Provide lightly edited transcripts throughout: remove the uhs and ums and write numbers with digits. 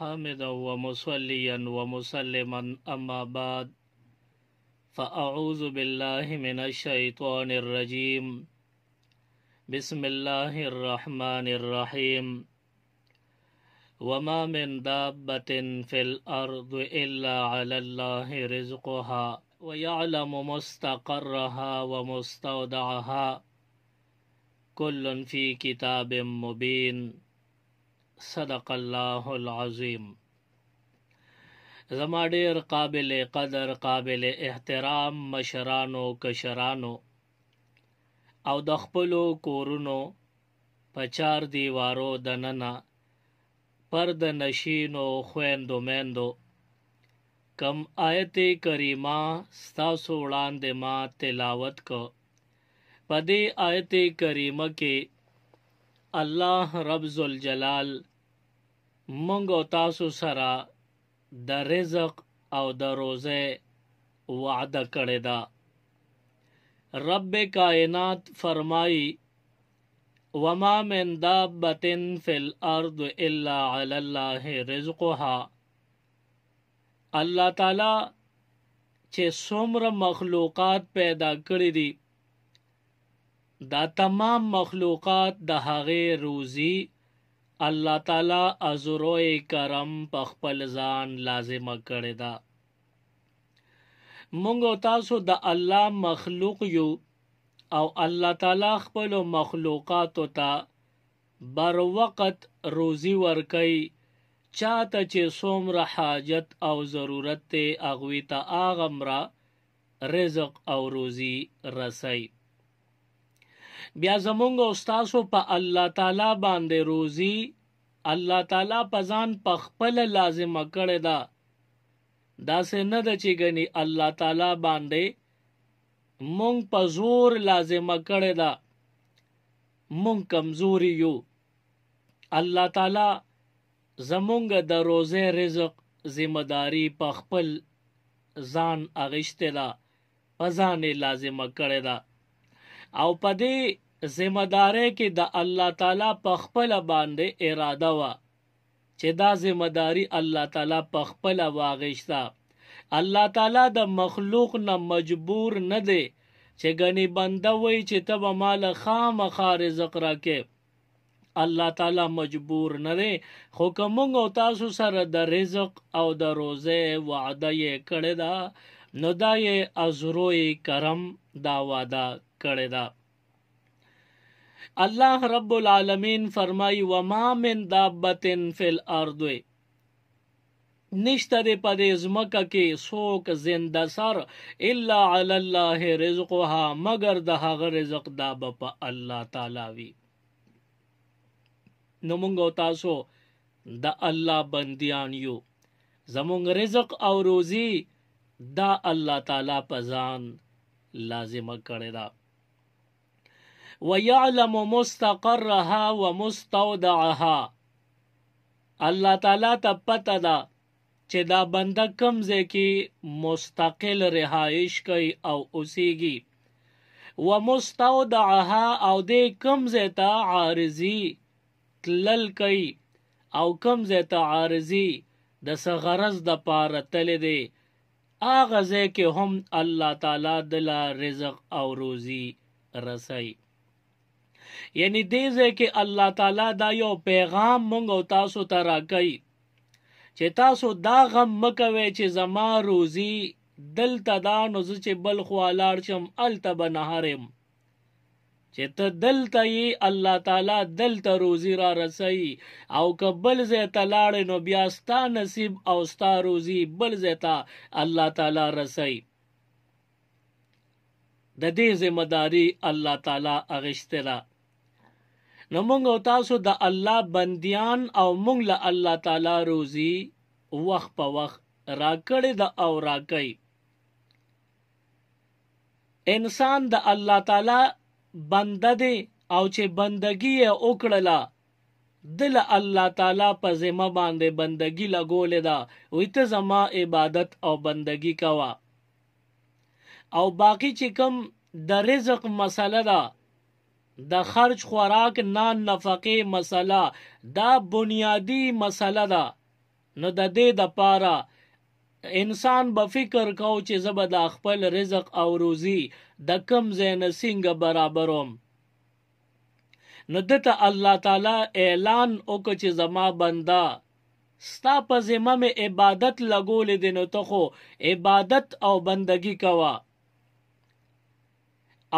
حامدا ومصليا ومسلما أما بعد فأعوذ بالله من الشيطان الرجيم بسم الله الرحمن الرحيم وما من دابة في الأرض إلا على الله رزقها ويعلم مستقرها ومستودعها كل في كتاب مبين صدق الله العظيم. زما ډیر قابل قدر قابل احترام مشرانو کشرانو او د خپلو کورونو په چار دیوارو دننه پرد نشینو خویندو میندو کم آیت کریمه ستاسو وړاندې ما تلاوت کو. په دې آیت کریمه کې الله رب ذوالجلال مونږ او تاسو سره د رزق او د روزه وعده کړې ده. رب کائنات فرمائی وما من دابة في الارض الا على الله رزقها. الله تعالی چې څومره مخلوقات پیدا کړی دي دا تمام مخلوقات د هغې روزي الله تعالی ازروی کرم په خپل ځان لازمه کړې ده. مونږ او تاسو د الله مخلوق یو او الله تعالی خپل مخلوقاتو ته بر وخت روزي ورکي چاته چې څومره حاجت او ضرورت ته اغوي ته اغمرا رزق او روزي رسي. بیا زمونږ او تاسو په الله تعالی باندې روزي الله تعالی په ځان په خپل لازمه کړې ده. داسې نه ده چې ګني الله تعالی باندې مونږ په زور لازمه کړې ده. مونږ کمزوري یو. الله تعالی زمونږ د روزه رزق ذمہ داری په خپل ځان اغشته ده، په ځان لازمه کړې ده او په دې ذمہ داری کې د الله تعالی په خپل باندې اراده وا چې دا ذمہ داری الله تعالی په خپل واغشتا. الله تعالی د مخلوق نه مجبور نه دی چې غني بنده وای چې ته به مال خامخا رزق راکې. الله تعالی مجبور نه دی، خو کومه او تاسو سره د رزق او د روزه وعده یې کړی دا نو دا یې ازروی کرم دا وعده کړی دا. الله رب العالمین فرمای وما من دابة فی الارض، نشته دی په دې ځمکه کې څوک زنده سر الا علی الله رزقها مگر د هغه رزق دا به په الله تعالی وي. نو مونږ او تاسو د الله بندیان یو، زمونږ رزق او روزي دا الله تعالی په ځان لازمه کړی دا. وَيَعْلَمُ مُسْتَقَرَّهَا وَمُسْتَوْدَعَهَا، الله تعالی ته پته ده چې دا بنده کم ځای کې مستقل رهایش کوي او اوسیږي. وَمُسْتَوْدَعَهَا او دې کم ځای ته عارضي تلل کوي او کم ځای ته عارضي د څه غرض د پاره تللی دی هغه ځای کې هم الله تعالی دله رزق او روزي رسي. یعنی دې ځای کې الله تعالی دا یو پیغام مونږ او تاسو ته راکوي چې تاسو دا غم مکوئ چې زما روزي دلته دا نو زه چې بل خوا لاړ شم هلته به نه هرم، چې ته دلته یې الله تعالی دلته روزي را رسوي او که بل ځای ته لاړې نو بیا ستا نصیب او ستا روزي بل ځای ته الله تعالی رسوي. د دې ذمہ داری الله تعالی اغشته ده. نو مونږ او تاسو د الله بندیان او مونږ له الله تعالی روزي وخت په وخت راکړې ده او راکوي. انسان د الله تعالی بنده دی او چې بندگی یې وکړله دل الله تعالی په ذمه باندې بندگی لګولې ده، وی ته زما عبادت او بندگی کوه. او باقی چې کوم د رزق مسله ده، د خرج خوراک نان نفقه مسله، دا بنیادی مسله ده نو د دې دپاره انسان به فکر کو چې زه به د خپل رزق او روزي د کم ځای نه څنګه برابروم. نو دته الله تعالی اعلان وکړ چې زما بنده ستا په ذمه مې عبادت لګولې دی، نو ته خو عبادت او بندگی کوه،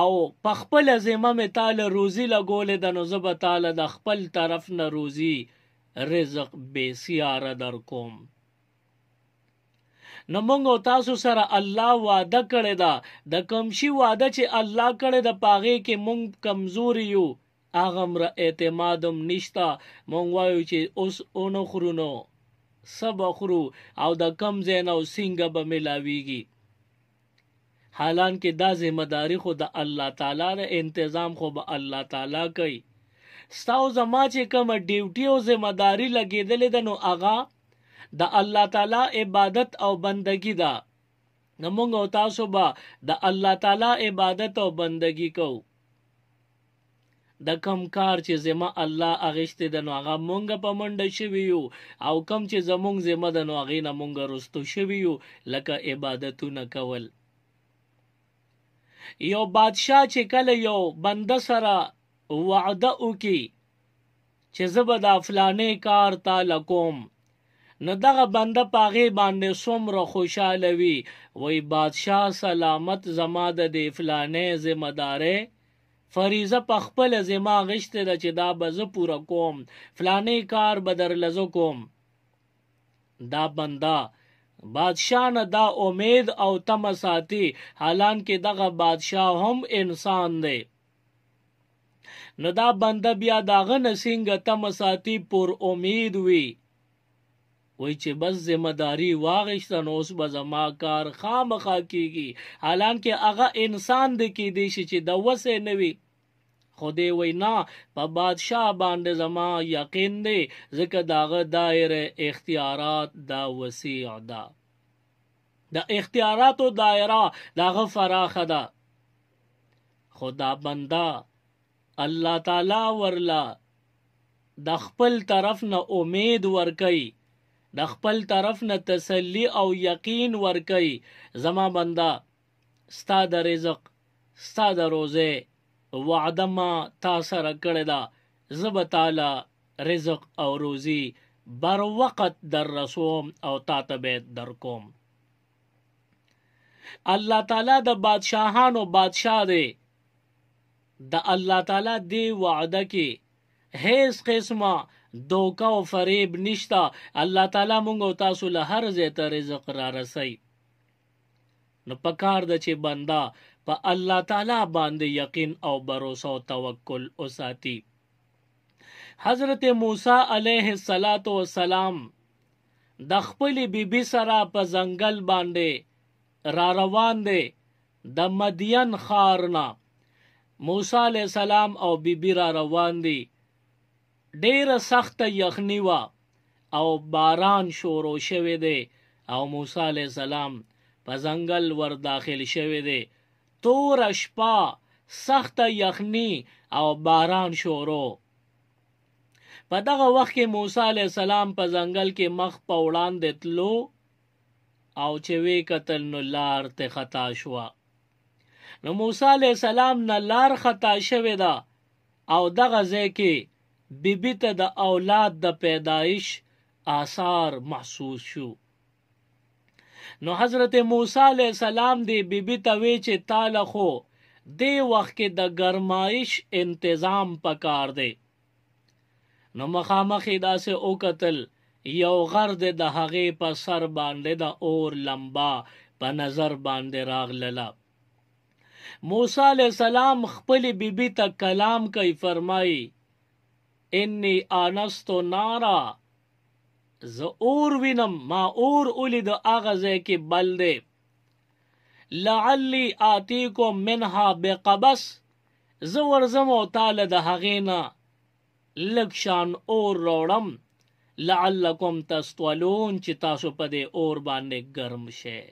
او په خپل ذمه مې تاله روزي لګولې ده، نو زه به تاله د خپل طرف نه روزي رزق بسیاره در کوم. نو مونږ او تاسو سره الله وعده کړی ده، د کوم شي وعده چې الله کړی ده پاغې کې مونږ کمزوري یو، هغه مره اعتمادم نشته. مونږ وایو چې اوس اونو خورو نو څه به خورو او د کم ځای نه او څنګه به ملاویږي. حالانکه دا ذمہداري خو د الله تعالی د انتظام خو به الله تعالی کوي. ستا او زما چې کومه ډیوټي او ذمہداري لګېدلې ده، نو هغه د الله تعالی عبادت او بندگی ده. نو مونږ او تاسو به د الله تعالی عبادت او بندگی کوو. د کم کار چې زما الله اغشته ده، نو هغه مونږ په منډه شوي یو، او کم چې زمونږ زما ده، نو هغې نه مونږ رستو شوي یو، لکه عبادتونه کول. یو بادشاه چې کله یو بنده سره وعده وکي چې زه به دا فلانې کار تاله کوم، نو دغه بنده پاغې باندې څومره خوشحاله وي، وی بادشاه سلامت، زما د دې فلانې ذمہدارۍ فریضه په خپل ذمه غشته ده چې دا به زه پوره کوم، فلانې کار به درله زه کوم. دا بنده بادشاه نه دا امید او تمه ساتي، حالانکه دغه بادشاه هم انسان دی. نو دا بنده بیا داغه نه څنګه تمه ساتي پر امید وي، وای چې بس ذمہداري واغشته نو اوس به زما کار خامخا کیږي، حالانکه هغه انسان دی کیدی شي چې د وسې نه وي. خو دی وای نه، په بادشاه باندې زما یقین دی، ځکه داغه دایره اختیارات دا وسیع ده، د اختیاراتو دایره داغه فراخه ده. خو دا بنده الله تعالی ورلا د خپل طرف نه امید ورکي، د خپل طرف نه تسلی او یقین ورکي، زما بنده ستا د رزق، ستا د روزه وعده ما تا سره کړې ده، زه به تاله رزق او روزي بر وقت در رسوم او تا ته به در کوم. الله تعالی د بادشاهانو بادشاه دی. د الله تعالی دی وعده کې هیڅ قسمه دوکه او فریب نشته. الله تعالی مونږ او تاسو له هر ځای ته رزق را رسي. نو پکار ده چې بنده په الله تعالی باندې یقین او باور او توکل وساتي. حضرت موسی علیه السلام د خپل بیبي سره په ځنګل باندې را روان دی د مدین ښار نه. موسی علیه السلام او بیبي را روان دي، ډیره سخته یخني وه او باران شروع شوی دی، او موسی علیه السلام په ځنګل ور داخل شوی دی. توره شپه، سخته یخني او باران شروع. په دغه وخت کې موسی علیه السلام په ځنګل کې مخ په وړاندې تلو، او چې وی کتل نو لار ته خطا شوه. نو موسی علیه السلام نه لار خطا شوې ده، او دغه ځای کې بیبي ته د اولاد د پیدایش آثار محسوس شو. نو حضرت موسی علیه السلام دی بیبي ته وی چې تاله خو دې وخت کې د ګرمایش انتظام پکار دی. نو مخامخ یې داسې وکتل، یو غر دی، د هغې په سر باندې د اور لمبا په نظر باندې راغلله. موسی علیه السلام خپل بیبي ته کلام کوي، فرمایي انی آنستو نارا، زه اور وینم، ما اور ولید هغه ځای کې بل دی. لعلی آتیکم منها بقبس، زه ورځم او تاله د هغې نه لږ شان اور راوړم، لعلکم تسطلون، چې تاسو په دې اور باندې ګرم شئ.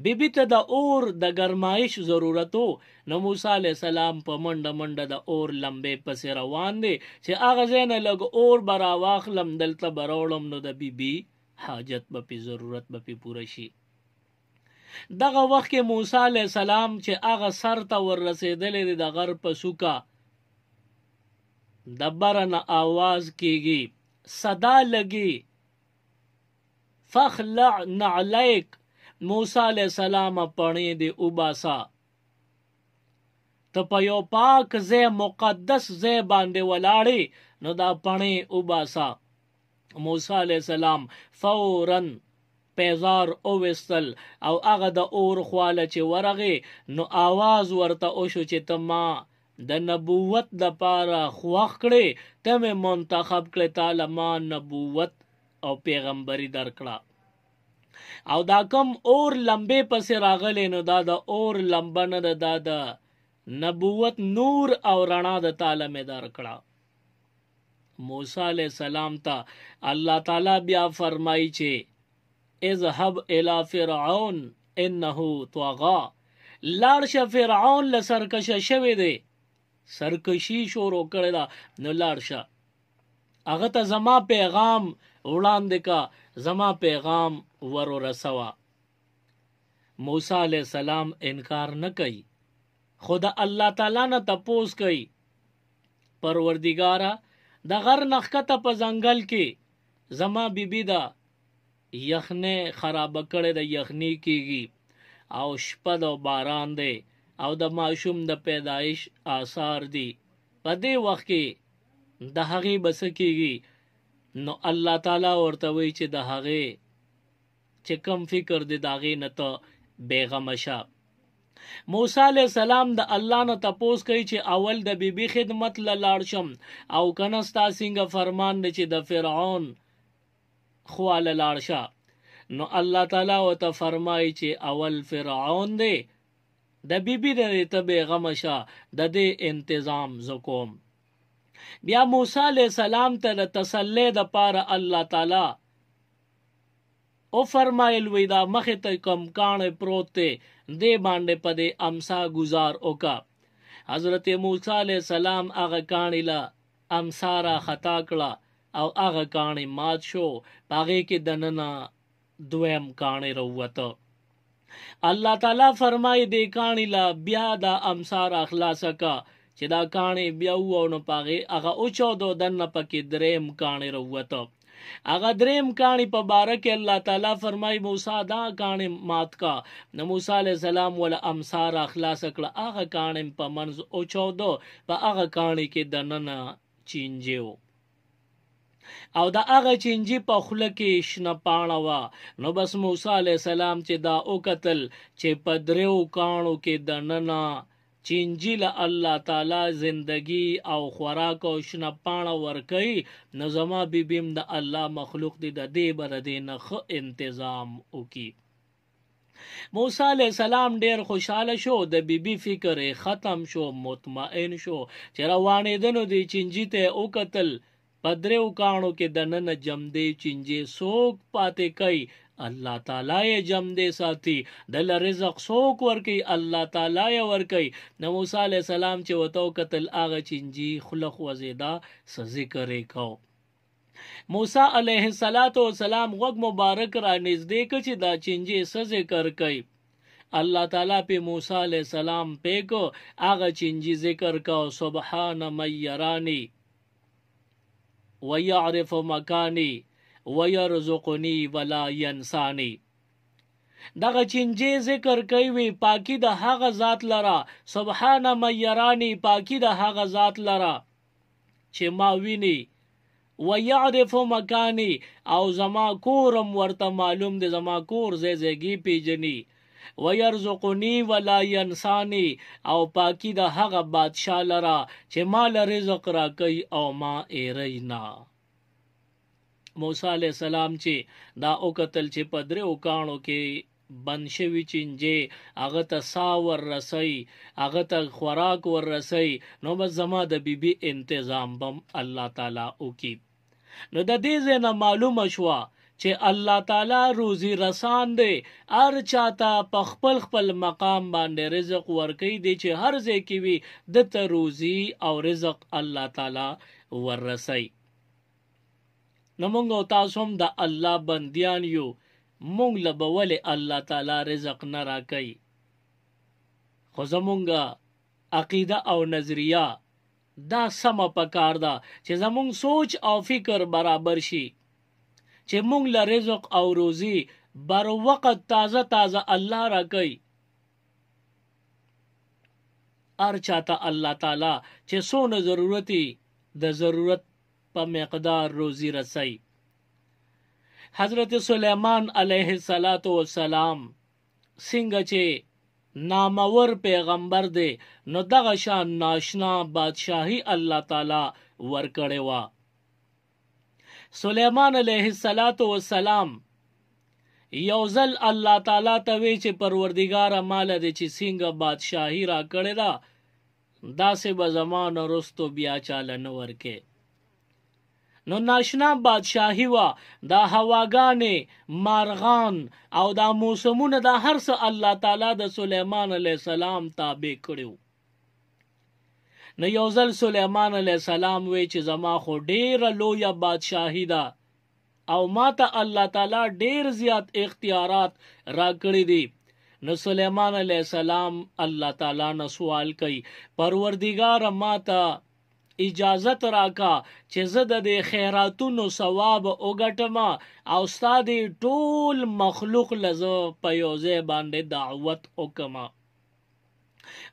بیبي ته د اور د ګرمایش ضرورتو. نو موسی علیہ السلام په منډه منډه د اور لمبې پسې روان دی چې هغه ځای نه لږ اور به راواخلم دلته به راوړم نو د بیبي حاجت به پې ضرورت به پې پوره شي. دغه وخت کې موسی علیہ السلام چې هغه سر ته وررسېدلی دی د غر په څوکه د بره نه آواز کېږي صدا لګي فخلع نعلیک موسی علیہ السلام پړې دی وباسا ته په یو پاک ځای مقدس ځای باندې ولاړې نو دا پړې وباسا. موسی علیہ السلام فوراً پیزار اوویستل او هغه د اور خواله چې ورغې نو آواز ورته وشو چې ته ما د نبوت دپاره خوښ کړې ته مې منتخب کړې تاله ما نبوت او پیغمبري درکړه او دا کم اور لمبې پسې راغلی نو دا د اور لمبه نه ده دا د نبوت نور او رڼا د تاله مې درکړه. موسی علیہ السلام ته الله تعالی بیا فرمایي چې اذهب الى فرعون انه طغى لاړ شه فرعون له سرکشه شوی دی سرکشي شروع کړې ده نو لاړ شه هغه ته زما پیغام وړاندې کا زما پیغام ور ورسوه. موسی علیہ السلام انکار نه کوي خو د الله تعالی نه تپوس کوي پروردګاره د غر نښکته په ځنګل کې زما بیبي ده یخنې خرابه کړې ده یخني کېږي او شپه د باران دی او د ماشوم د پیدایش آثار دي په دې وخت کې د هغې به څه کېږي نو الله تعالی ورته وایي چې د هغې چې کم فکر دی د هغې نه ته بېغمه شه. موسی علیہ السلام د الله نه تپوس کوي چې اول د بیبي خدمت له لاړ شم او کنه ستا څنګه فرمان دی چې د فرعون خواله لاړ شه نو الله تعالی ورته فرمایي چې اول فرعون دی د بیبي د ته بېغمه شه د دې انتظام زه کوم. بیا موسی علیہ السلام ته د تسلی دپاره الله تعالی او فرمایل وی دا مخې ته کم کاڼی پروت دی دې باندې په دې امسا گزار وکا. حضرت موسی علیہ السلام هغه کاڼي له امسا را خطا کړه او هغه کاڼي مات شو په هغې کې دننه دویم کاڼي راووته. الله تعالی فرمایي دې کاڼي له بیا دا امسا را خلاصه کا چې دا کاڼي بیا وو نو په هغې هغه اوچودو دننه پکې دریم کاڼي راووته. هغه دریم کاڼي په باره کې الله تعالی فرمایي موسی دا کاڼي مات کا نو موسی علیہ السلام وله امسا را خلاصه کړه هغه کاڼي په منځ اوچودو په هغه کاڼي کې دننه چینجی و او د هغه چینجي په خوله کې شنه پاڼه وه نو بس موسی علیہ السلام چې دا وکتل چې په دریو کاڼو کې دننه چینجي له الله تعالی زندگی او خوراک او شنه پاڼه ورکوي نو زما بیبیم د الله مخلوق دی د دې به د دې نه ښه انتظام وکړي. موسی علیہ السلام ډیر خوشحاله شو د بیبي فکر ختم شو مطمئن شو چې روانېدنو دی چینجي ته وکتل په دریو کاڼو کې دننه جمدې چینجي څوک پاتې کوي الله تعالی یې جمدې ساتي دله رزق څوک ورکوي الله تعالی یې ورکوي. نو موسی علیہ السلام چې ورته وکتل هغه چینجي خوله خوځېده څه ذکر یې کو. موسی علیہ السلام غوږ مبارک را نږدې که چې دا چینجي څه ذکر کوي الله تعالی پې موسی علیہ السلام پې کو هغه چینجي ذکر کو سبحان من یرانی ویعرف مکانی ویرزقنی ولا ینسانی. دغه چینجی ذکر کوي پاکی د هغه ذات لرا سبحان من یرانی پاکی د هغه ذات لرا چې ما ویني ویعرف مکانی او زما کورم ورته معلوم دی زما کور زیږي پیجنی ويرزقنی ولا ینسانی او پاکی د هغه بادشاه لرا چې ما رزق را کوي او ما ایرینا. موسی علیہ السلام چې دا وکتل چې په دریو کاڼو کې بند شوي چینجی هغه ته سا ور رسئ هغه ته خوراک ور رسئ نو بس زما د بیبي انتظام بم الله تعالی وکړي. نو د دې ځای نه معلومه شوه چې الله تعالی روزي رسان دی، هر چاته په خپل خپل مقام باندې رزق ورکوي دی چې هر ځای کې وي دته روزي او رزق الله تعالی وررسي. نو موږ او تاسو هم د الله بندیان یو، موږ له به ولې الله تعالی رزق نه راکوي؟ خو زمونږ عقیده او نظریه دا سمه پکار ده چې زمونږ سوچ او فکر برابر شي چې مونږ له رزق او روزي بر وقت تازه تازه الله راکوي. هر چاته الله تعالی چې څونه ضرورتي د ضرورت په مقدار روزي رسي. حضرت سلیمان علیه السلام څنګه چې نامور پیغمبر دی، نو دغه شان ناشنا بادشاہی الله تعالی ورکړې وه. سلیمان علیه السلام یو ځل الله تعالی ته وی چې پروردګاره ماله دې چې څنګه بادشاہي را کړې ده، داسې به زمانه رستو بیا چاله نه ورکې. نو ناشنا بادشاہي وه، دا هواګانې، مارغان او دا موسمونه دا هر څه الله تعالی د سلیمان علیه السلام تابع کړي. نو یو ځل سلیمان علیه السلام وی چې زما خو ډیره لویه بادشاہي ده او ما ته الله تعالی ډیر زیات اختیارات را کړي دي. نو سلیمان علیه السلام الله تعالی نه سوال کوي، پروردګار ما ته اجازت راکا چې زه د دې خیراتونو ثواب وګټم او ستا د ټول مخلوق لزه په یو ځای باندې دعوت وکم.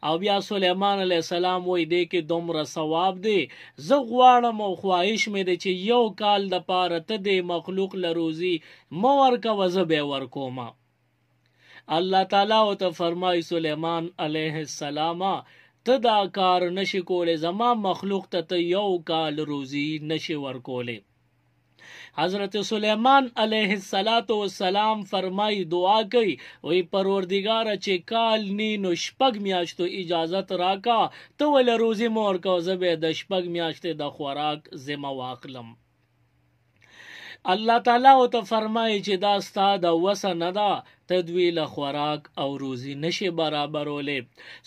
او بیا سلیمان علیه السلام وی دی کې دومره ثواب دی، زه غواړم او خواهش مې دی چې یو کال د پاره ته د مخلوق له روزي مه ورکوه، زه به ورکوم. الله تعالی ورته فرمایي سلیمان علیه السلام ته دا کار نشي کولی، زما مخلوق ته یو کال روزي نشي ورکولی. حضرت سلیمان علیه السلام فرمای دعا کوي، وی پروردګار چې کال نی نو شپږ میاشتو اجازت راکا، ته ول روزي مور کو زبه د شپږ میاشتې د خوراک ذمہ واخلم. الله تعالی او ته فرمایي چې دا ستا د وسه نه ده، تدویل خوراک او روزي نشي برابرولې.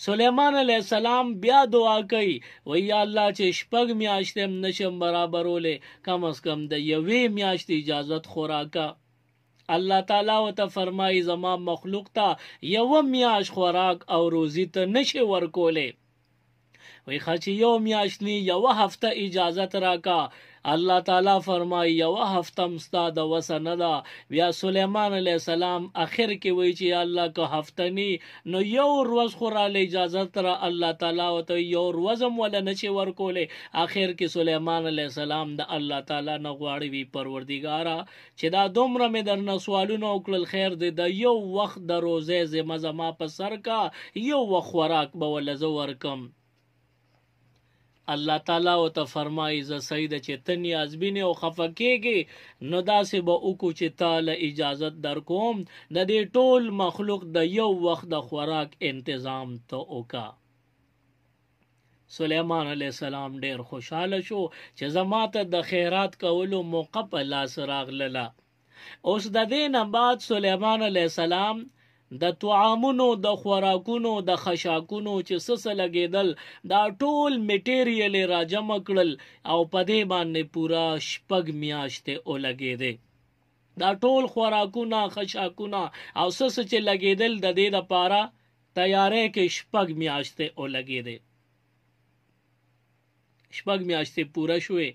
سلیمان علیه السلام بیا دعا کوي، وی یا الله چې شپږ میاشتې نشم برابرولې، کم از کم د یوې میاشتې اجازت خوراکا. الله تعالی او ته فرمایي زما مخلوق ته یو میاش خوراک او روزي ته نشي ورکولې. وی خاچی یو میاشتنی یو هفته اجازت راکا. الله تعالی فرمای یو هفته مستا د وسه نه ده. بیا سلیمان علیه السلام اخر کې وی چې الله که هفته نی نو یو ورځ خو را اجازت را الله تعالی او ته یو ورځ ولا نشي ورکولې. اخر کې سلیمان علیه السلام د الله تعالی نه غواړي وی پروردګارا چې دا دومره مې درنه سوالونه وکړل، خیر دې د یو وخت د روزه زما زما په سر کا یو وخت خوراک به ول زو ورکم. الله تعالی او ته فرمایي ز سید چې تنی ازبینه او خفکیږي نو داسې به وکړو چې تعالی اجازت در کوم د دې ټول مخلوق د یو وخت د خوراک تنظیم ته وکا. سلیمان علیه السلام ډیر خوشاله شو چې زماته د خیرات کولو موقع په لاس راغله. اوس د دې نه بعد سلیمان علیه السلام د طعامونو د خوراکونو د خشاکونو چې سس لګیدل دا ټول میټیریل را جمع کړل او په دې باندې پورا شپږ میاشتې ولګیدې. دا ټول خوراکونه خشاکونه او سس چې لګیدل د دې لپاره تیارې کې شپږ میاشتې ولګیدې. شپږ میاشتې پورا شوې.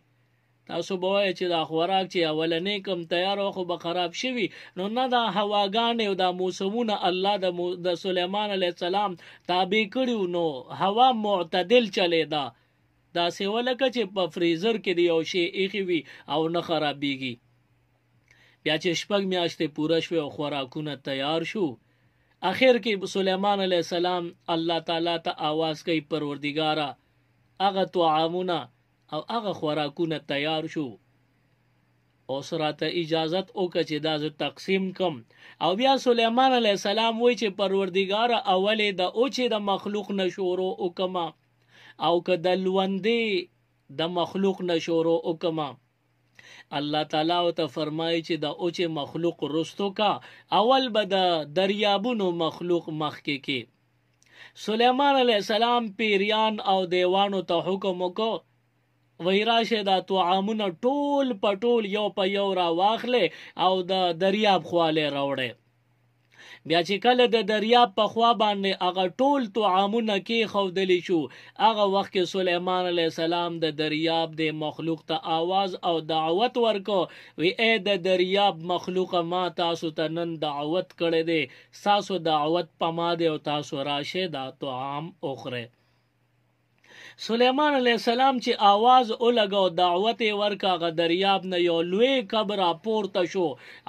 تاسو به وایئ چې دا خوراک چې اولنې کم تیار خو به خراب شوي، نو نه دا هواګانې او دا موسمونه الله د سلیمان علیه السلام تابع کړي، نو هوا معتدل چلیده، داسې ولکه چې په فریزر کې د یو شی ایښي وي او نه خرابېږي. بیا چې شپږ میاشتې پوره شوې او خوراکونه تیار شو، اخر کې سلیمان علیه السلام الله تعالی ته آواز کوي پروردګاره هغه طعامونه او هغه خوراکونه تیار شو، او سراته اجازت وکړه چې دا زه تقسیم کم. او بیا سلیمان علیه السلام وی چې پروردګاره اولې د اوچې د مخلوق نشورو وکما او که د لوندې د مخلوق نشورو وکما. الله تعالی او ته فرمایي چې د اوچ مخلوق رستو کا اول به د دریابونو مخلوق مخکې کې سليمان عليه السلام پیریان او دیوانو ته حکم وکړ وی راشه دا طعامونه ټول پټول یو په یو را واخلې او د دریاب خواله راوړې بیا چې کله د دریاب په خوا باندې هغه ټول طعامونه کې خودلی شو هغه وخت کې سليمان عليه السلام د دریاب د مخلوق ته आवाज او دعوت ورکو وی اے د دریاب مخلوق ما تاسو ته نن دعوت کړی دی تاسو دعوت پما دی او تاسو راشه دا طعام اخره سليمان عليه السلام چې आवाज ولګاو دعوت ورکا غ دریاب نه یو لوی قبر پورته شو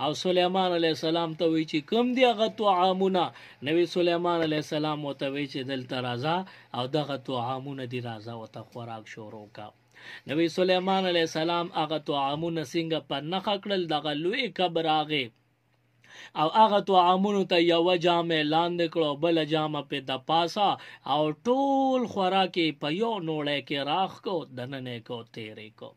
او سليمان عليه السلام ته وی چې کوم دی غ طعامونه نبی سليمان عليه السلام ته وی چې دلته راځه او دغه طعامونه دی راځه او ته خوراک شروع کا نبی سليمان عليه السلام هغه طعامونه څنګه په نخ کړل دغه لوی قبر هغه او هغه طعامونو ته یو جامه لاندې کړو بل جامه په د پاسا او ټول خوراکي په یو نوړې کې راخ کو دننه کو تیرې کو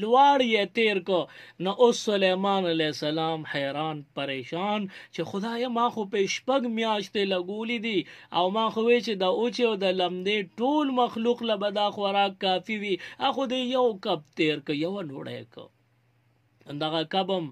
لوړ یې تیر کو نو اوس سليمان عليه السلام حیران پریشان چې خدای ما خو په شپږ میاشتې لګولې دي او ما خو چې د اوچ او د لمدې ټول مخلوق له بدا خوراک کافی وي اخو دې یو کپ تیر کو یو نوړې کو دغه کبم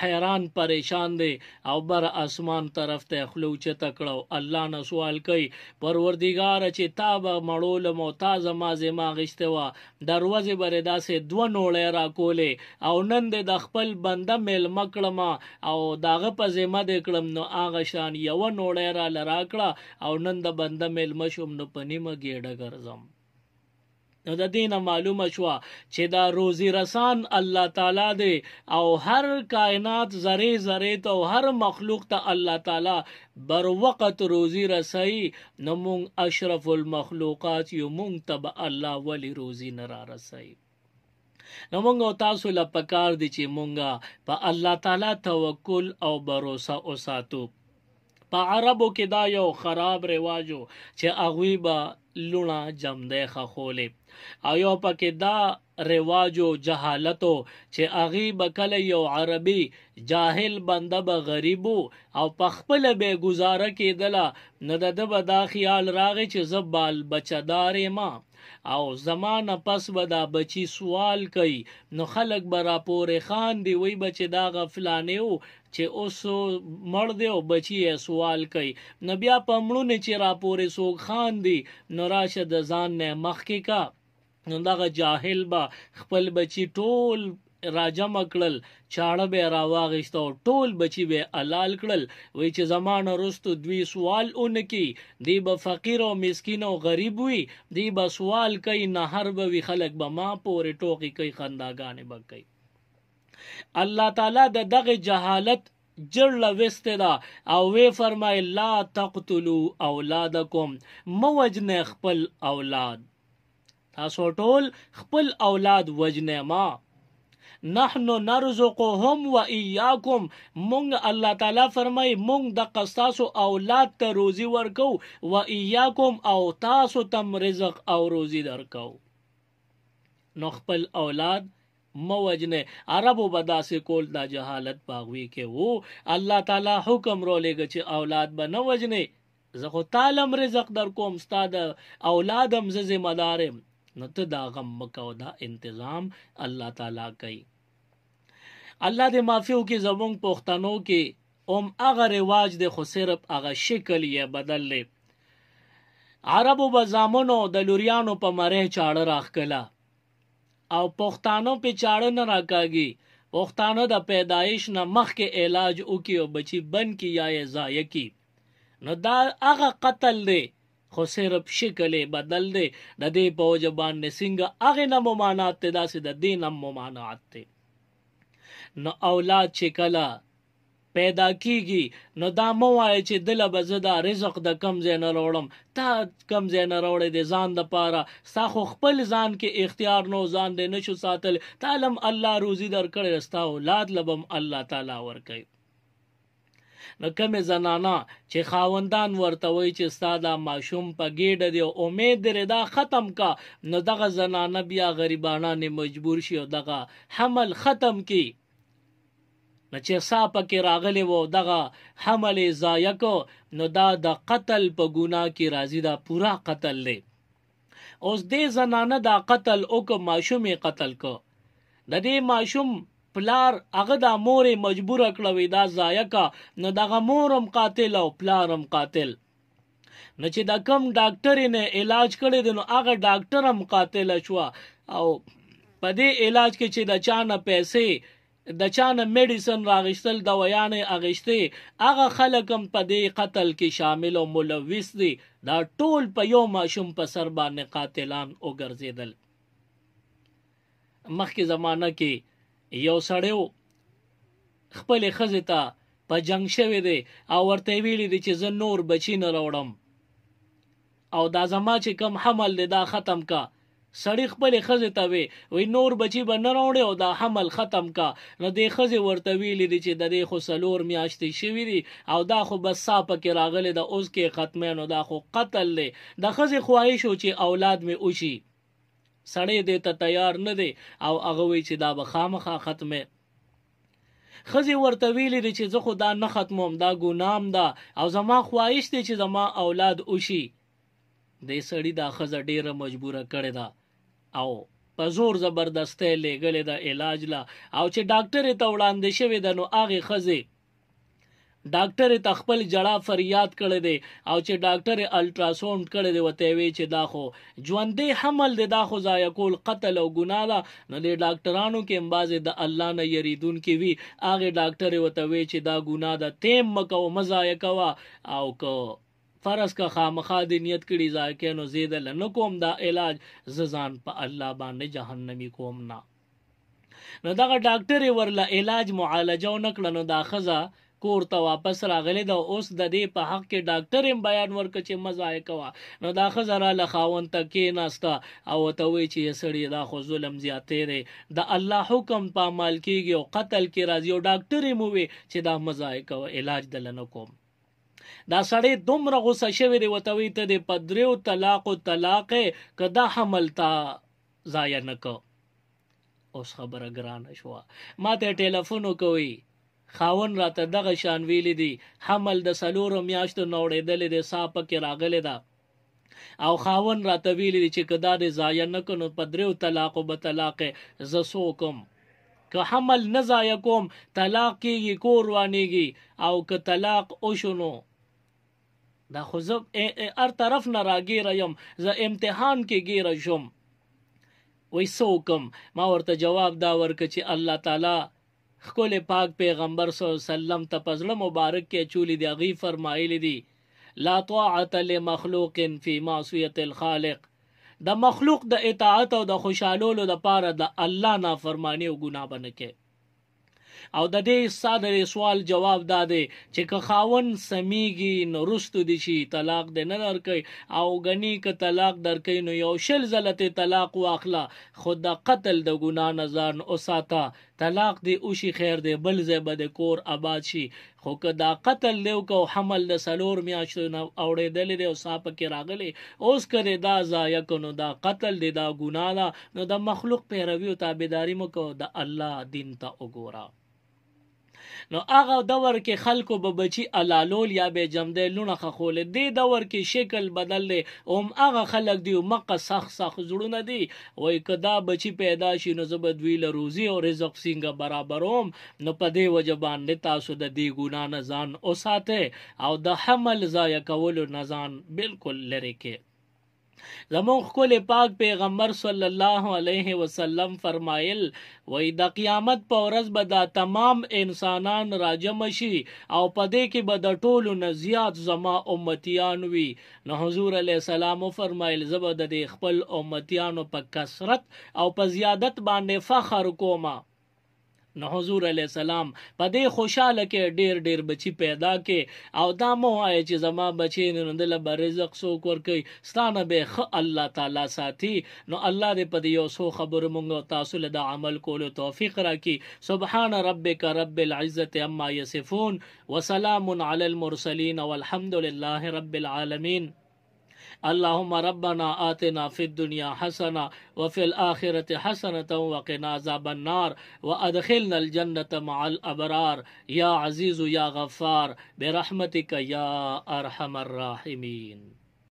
حیران پریشان دی او بر اسمان طرف ته خلو چې تکړو الله نه سوال کوي پروردگار چې تا به مړول موتاز ما زما غشته وا دروازه بر داسې دو نوړې را کولې او نن د خپل بنده مل مکړما او داغه په ذمہ د کړم نو اغه شان یو نوړې را لراکړه او نن د بنده مل مشوم نو پنیمه گیډه ګرځم نو د دینه معلومه شو چې دا روزي رسان الله تعالی دی او هر کائنات ذره ذره ته هر مخلوق ته الله تعالی بر وخت روزي رسي نو مونږ اشرف المخلوقات یو مونږ ته الله ولی روزي نه را رسي نو مونږ تاسو له پکار دي چې مونږه په الله تعالی توکل او باور وساتو په عربو کې دا یو خراب رواجو چې اغوی به لونه جمده خخولې او یو پکې دا رواجو جهالتو چې اغي بکله یو عربي جاهل بنده به غریبو او پخپل به گزاره کېدله نه د به دا خیال راغی چې زبال بچدار ما او زمانه پس به دا بچی سوال کوي نو خلق برا پورې خان دی وی بچ دا غفلانیو چې اوس مړ دی او بچی سوال کوي نو بیا پمړو چې را پورې سوګ خان دی نو راشه د ځان نه مخکې کا نو دغه جاهل با خپل بچی ټول راجم کړل چاړه به راواغشت او ټول بچی به حلال کړل وای چې زمانه رستو دوی سوال اونکی دی به فقیر او مسکین او غریب وي دی به سوال کوي نه هر به وی خلک به ما پورې ټوکی کوي خنداګانې به کوي الله تعالی د دغه جهالت جړل وسته دا او وی فرمای لا تقتلوا اولادکم موجن خپل اولاد تاسو ټول خپل اولاد وجنه ما نحنو نرزقهم و ایاکم مونږ الله تعالی فرمای مونږ د قصاصو اولاد ته روزي ورکو و ایاکم او تاسو تم رزق او روزي درکو نو خپل اولاد موجنه عربو بداسه کول دا جهالت باغوي کې وو الله تعالی حکم رو لګ چې اولاد به نه وجنه زه خو تعالی رزق در کوم استاد اولادم ز ذمہ دارم نو ته دا غم مکو دا انتظام الله تعالی کوي الله دې معافیو کې زمونږ پښتنو کې هغه رواج د خو صرف هغه شکل یې بدل لې عربو بزامنو د لوریانو په مره چاړه راخکلا او پښتانو په چاړه نه راکاږي پښتانو د پیدایش نه مخکې علاج وکي او بچي بن کی یا ضایع کی نو دا هغه قتل دی خو صرف شکل بدل دی د دې په وجبان نه څنګه هغه نه ممانعت ته داسې د دین هم ممانعت ته نو اولاد چې کله پیدا کیږي نو دا مو وای چې دله بزدا رزق د کم ځای نه راوړم تا کم ځای نه راوړې د ځان د پاره ستا خو خپل ځان کې اختیار نو ځان دې نشو ساتل تعلم الله روزي در کړی رستا اولاد لبم الله تعالی ور کوي نو کومې زنانه چې خاوندان ورته وایي چې ستا دا ماشوم په ګېډه دی او امید لري دا ختم کا، نو دغه زنانه بیا غریبانانې مجبور شي او دغه حمل ختم کی. نو چې سا پکې راغلی و دغه حمل یې ضایع کو، نو دا د قتل په ګناه کې راځي، دا پورا قتل دی. اوس دې زنانه دا قتل وکړ، ماشوم یې قتل کو. د دې ماشوم پلار هغه دا مور مجبوره کړه وی دا ضایع کا، نو دغه مورم قاتل او پلارم قاتل. نو چې دا کم ډاکټر نه علاج کړی دی، نو هغه ډاکټر هم قاتل شو. او په دې علاج کې چې د چانه پیسې، د چانه میډیسن راغشتل، دوایانې اغشتې، هغه خلک هم په دې قتل کې شامل او ملوث دي. دا ټول په یو ماشوم په سر باندې قاتلان وګرځېدل. مخکې زمانه کې یو سړی خپلې ښځې ته په جنګ شوی دی او ورته ویلي دي چې زه نور بچي نه راوړم او دا زما چې کم حمل دی دا ختم کا. سړی خپلې ښځې ته وی نور بچي به نه راوړې او دا حمل ختم کا. نو دې ښځې ورته ویلي دي چې د دې خو 4 میاشتې شوي دي او دا خو بس سا پکې راغلی ده، اوس کې ختمه، نو دا خو قتل دی. د ښځې خواهش و چې اولاد مې وشي، سړی دې ته تیار نه دی او هغه وی چې دا به خامخا ختمه. ښځې ورته ویلي دي چې زه خو دا نه ختموم، دا ګنام ده او زما خواهش دی چې زما اولاد وشي. دې سړي دا ښځه ډیره مجبوره کړې ده او په زور زبردستی لېږلې ده علاج لا. او چې ډاکټر ته وړاندې شوې ده، نو هغې ښځې ډاکټر ته خپل جړه فریاد کړی دی او چې ډاکټر الټراساوند کړی دی ورته وی چې دا خو ژوندی حمل دی، دا خو ضایع کول قتل او ګناه ده. نو د ډاکټرانو کې هم بعضې د الله نه یریدونکي وي، هغې ډاکټر ورته وی چې دا ګناه ده، تیم مه کوه، مه ضایع کوه، او که فرض که خامخا دې نیت کړي ضایع کړې، نو زه یې دله نه کوم دا علاج، زه ځان په الله باندې جهنمي کوم نه. نو دغه ډاکټر یې ورله علاج معالجه ونه کړه. نو دا ښځه کور ته واپس راغلی ده. اوس د دې په حق کې ډاکټر هم بیان ورکړه چې مه ضایع کوه. نو دا ښځه راله خاوند ته کېناسته او ورته وایي چې سړي دا خو ظلم زیاتی دی، د الله حکم په عمل کېږي او قتل کې راځي. او ډاکټر یې مو وی چې دا مه ضایع کوه، علاج دله نه کوم. دا سړی دومره غوسه شوی دی، ورته وایي ته دې په 3 طلاقو طلاقې که دا حمل تا ضایع نه کو. اوس خبره ګرانه شوه. ما ته ټلیفون وکوي، خاون راته دغه شان ویلی دی، حمل د 4 میاشتو نه وړېدلی دی، سا پکې راغلی ده او خاون راته ویلی دی چې که دا دې ضایع نه کړو په 3 طلاقو به طلاقې زه څه وکړم. که حمل نه ضایع کوم طلاق کېږي، کور وانېږي، او که طلاق وشو نو دا خو زه هر طرف نه راګیره یم، زه امتحان کې ګیره شم. وی څه وکړم؟ ما ورته جواب دا ورکړه چې الله تعالی خپل پاک پیغمبر صلی الله علیه وسلم ته په زړه مبارک کې چولی دی، هغې فرمایلی دي لا طاعة لمخلوق فی معصیة الخالق. د مخلوق د اطاعت او د خوشحالولو دپاره د الله نافرمانی او ګناه به نه کوې. او د دې ساده سوال جواب دا دی چې که خاون سمیږي نو رستو دي شي طلاق دې نه درکوي، او ګني که طلاق درکوي نو یو 6 ځله طلاق واخله، خو د قتل د ګناه نه ځان وساته. طلاق دی اوشي خیر دی، بل ځای به د کور آباد شي. خو که دا قتل دی او حمل د 4 میاشتو نه اوړېدلی دی او سا پکې راغلی، اوس که دی دا ضایع کړو نو دا قتل دی، دا ګناه ده. نو د مخلوق پیروي او تابعداري مه کوه، د الله دین ته وګوره. نو هغه دور کې خلکو به بچي علالول یا به جمدې لونه خخولې. دې دور کې شکل بدل دی، هم هغه خلک دی مقه سخت زړونه دي، وایي که دا بچي پیدا شي نو زه به دوی له روزي او رزق څنګه برابروم. نو په دې وجه باندې تاسو د دې ګناه نه ځان وساتئ او د حمل ضایع کولو نه ځان بالکل لرې کړئ. زمون خپل پاک پیغمبر صلی الله علیه وسلم فرمایل وای د قیامت په ورځ به دا تمام انسانان راجم شي او په دې کې به د ټولو نه زیات زما امتیان وي. نو حضور علیه السلام فرمایل زه به د خپل امتیانو په کثرت او په زیادت باندې فخر کوم. نو حضور علیہ السلام په دې خوشاله کې ډیر ډیر بچی پیدا کې او دا مو وایي چې زما بچی نو دل به رزق څوک ورکوي ستانه به خ الله تعالی ساتي نو الله دې په دې یو څو خبرو مونږ تاسو له د عمل کولو توفیق راکړي سبحان ربک رب العزة عما یصفون وسلام علی المرسلین والحمد لله رب العالمین اللهم ربنا آتنا في الدنيا حسنة وفي الآخرة حسنة وقنا عذاب النار وأدخلنا الجنة مع الأبرار يا عزيز يا غفار برحمتك يا أرحم الراحمين.